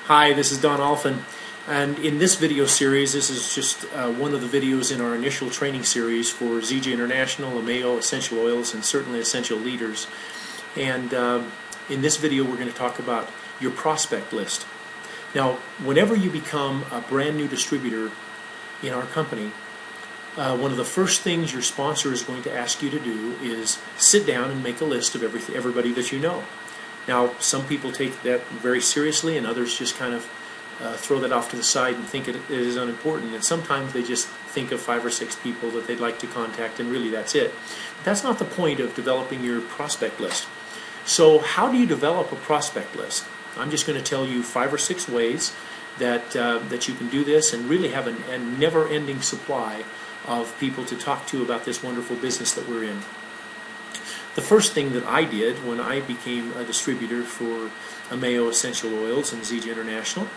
Hi, this is Don Alphin, and in this video series, this is just one of the videos in our initial training series for ZJ International, Ameo, Essential Oils, and certainly Essential Leaders. And in this video, we're going to talk about your prospect list. Now, whenever you become a brand new distributor in our company, one of the first things your sponsor is going to ask you to do is sit down and make a list of everybody that you know. Now, some people take that very seriously, and others just kind of throw that off to the side and think it is unimportant. And sometimes they just think of 5 or 6 people that they'd like to contact, and really that's it. But that's not the point of developing your prospect list. So how do you develop a prospect list? I'm just going to tell you 5 or 6 ways that you can do this and really have a never-ending supply of people to talk to about this wonderful business that we're in. The first thing that I did when I became a distributor for Ameo Essential Oils and ZJ International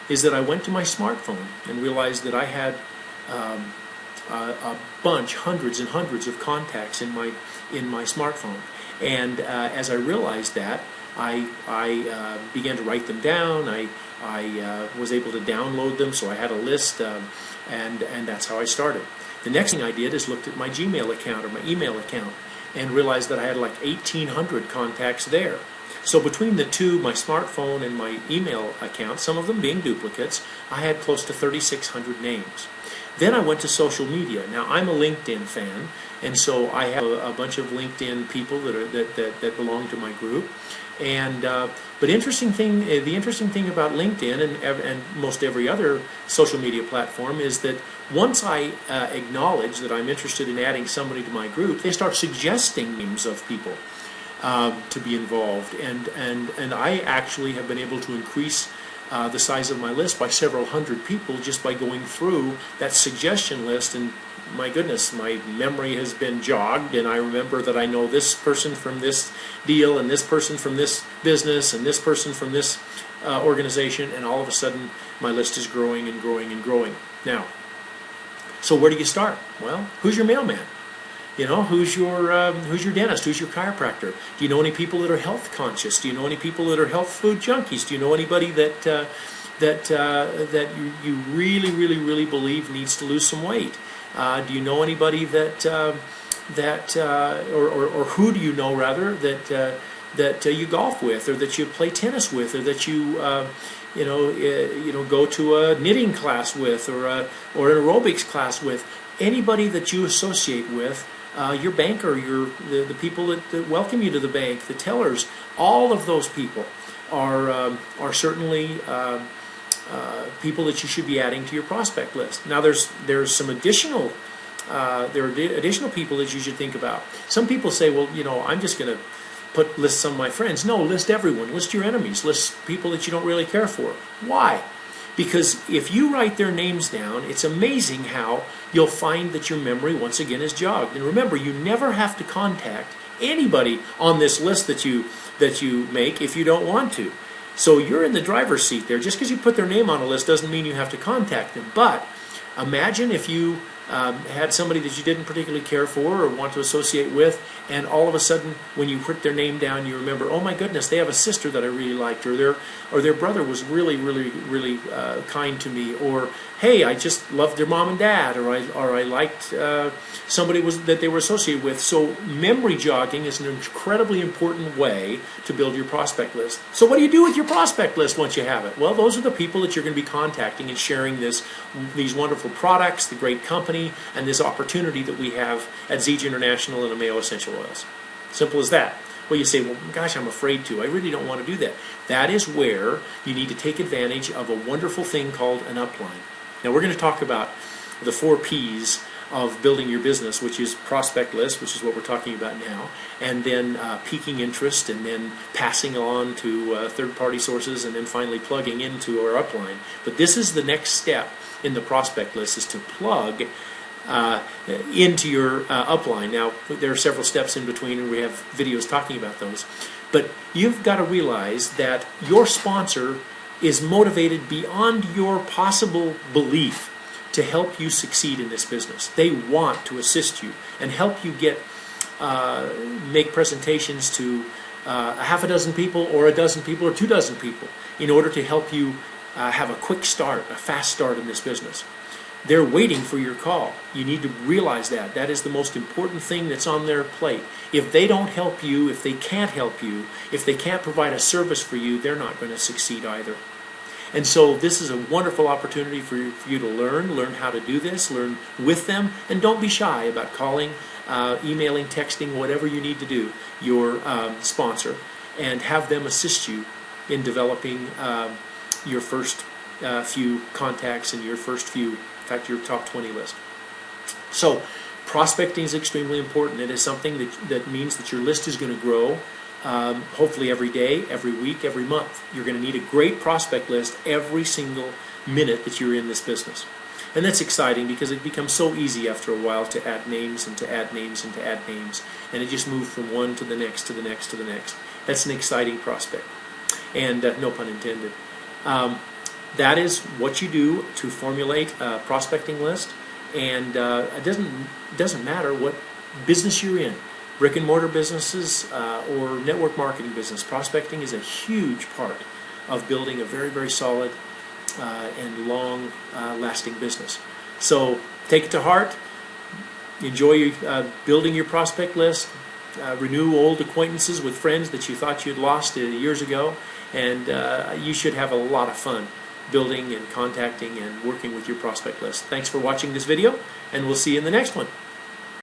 is that I went to my smartphone and realized that I had a bunch, hundreds and hundreds of contacts in my smartphone. And as I realized that, I began to write them down. I was able to download them, so I had a list, and that's how I started. The next thing I did is looked at my Gmail account or my email account and realized that I had like 1,800 contacts there. So between the two, my smartphone and my email account, some of them being duplicates, I had close to 3,600 names. Then I went to social media. Now, I'm a LinkedIn fan, and so I have a bunch of LinkedIn people that belong to my group. And but the interesting thing about LinkedIn and most every other social media platform is that once I acknowledge that I'm interested in adding somebody to my group, they start suggesting names of people to be involved, and I actually have been able to increase the size of my list by several hundred people just by going through that suggestion list. And my goodness, my memory has been jogged, and I remember that I know this person from this deal, and this person from this business, and this person from this organization, and all of a sudden my list is growing and growing and growing. Now, so where do you start? Well, who's your mailman? You know, who's your dentist? Who's your chiropractor? Do you know any people that are health conscious? Do you know any people that are health food junkies? Do you know anybody that you really believe needs to lose some weight? Do you know anybody or who do you know rather that you golf with, or that you play tennis with, or that you go to a knitting class with, or an aerobics class with? Anybody that you associate with, your banker, the people that welcome you to the bank, the tellers, all of those people are certainly people that you should be adding to your prospect list. Now, there's some additional additional people that you should think about. Some people say, well, I'm just going to list some of my friends. No, list everyone. List your enemies. List people that you don't really care for. Why? Because if you write their names down, it's amazing how you'll find that your memory once again is jogged. And remember, you never have to contact anybody on this list that you make if you don't want to. So you're in the driver's seat there. Just because you put their name on a list doesn't mean you have to contact them. But imagine if you had somebody that you didn't particularly care for or want to associate with, and all of a sudden when you put their name down, you remember, oh my goodness, they have a sister that I really liked, or their brother was really kind to me, or hey, I just loved their mom and dad, or I liked somebody that they were associated with. So memory jogging is an incredibly important way to build your prospect list. So what do you do with your prospect list once you have it? Well, those are the people that you're going to be contacting and sharing these wonderful products, the great company, and this opportunity that we have at ZJ International and Ameo Essential Oils. Simple as that. Well, you say, well, gosh, I'm afraid to. I really don't want to do that. That is where you need to take advantage of a wonderful thing called an upline. Now, we're going to talk about the 4 P's of building your business, which is prospect list, which is what we're talking about now, and then piquing interest, and then passing on to third-party sources, and then finally plugging into our upline. But this is the next step in the prospect list, is to plug into your upline. Now, there are several steps in between, and we have videos talking about those. But you've got to realize that your sponsor is motivated beyond your possible belief to help you succeed in this business. They want to assist you and help you make presentations to a half a dozen people, or a dozen people, or 2 dozen people, in order to help you have a quick start, a fast start in this business. They're waiting for your call. You need to realize that. That is the most important thing that's on their plate. If they don't help you, if they can't help you, if they can't provide a service for you, they're not going to succeed either. And so this is a wonderful opportunity for you to learn how to do this, learn with them, and don't be shy about calling, emailing, texting, whatever you need to do, your sponsor, and have them assist you in developing your first few contacts and your first few, in fact, your top 20 list. So prospecting is extremely important. It is something that means that your list is going to grow, hopefully every day, every week, every month. You're going to need a great prospect list every single minute that you're in this business. And that's exciting because it becomes so easy after a while to add names and to add names and to add names. And it just moves from one to the next to the next to the next. That's an exciting prospect. And no pun intended. That is what you do to formulate a prospecting list. And it doesn't matter what business you're in. Brick and mortar businesses or network marketing business. Prospecting is a huge part of building a very, very solid and long lasting business. So take it to heart. Enjoy building your prospect list. Renew old acquaintances with friends that you thought you'd lost years ago. And you should have a lot of fun building and contacting and working with your prospect list. Thanks for watching this video, and we'll see you in the next one.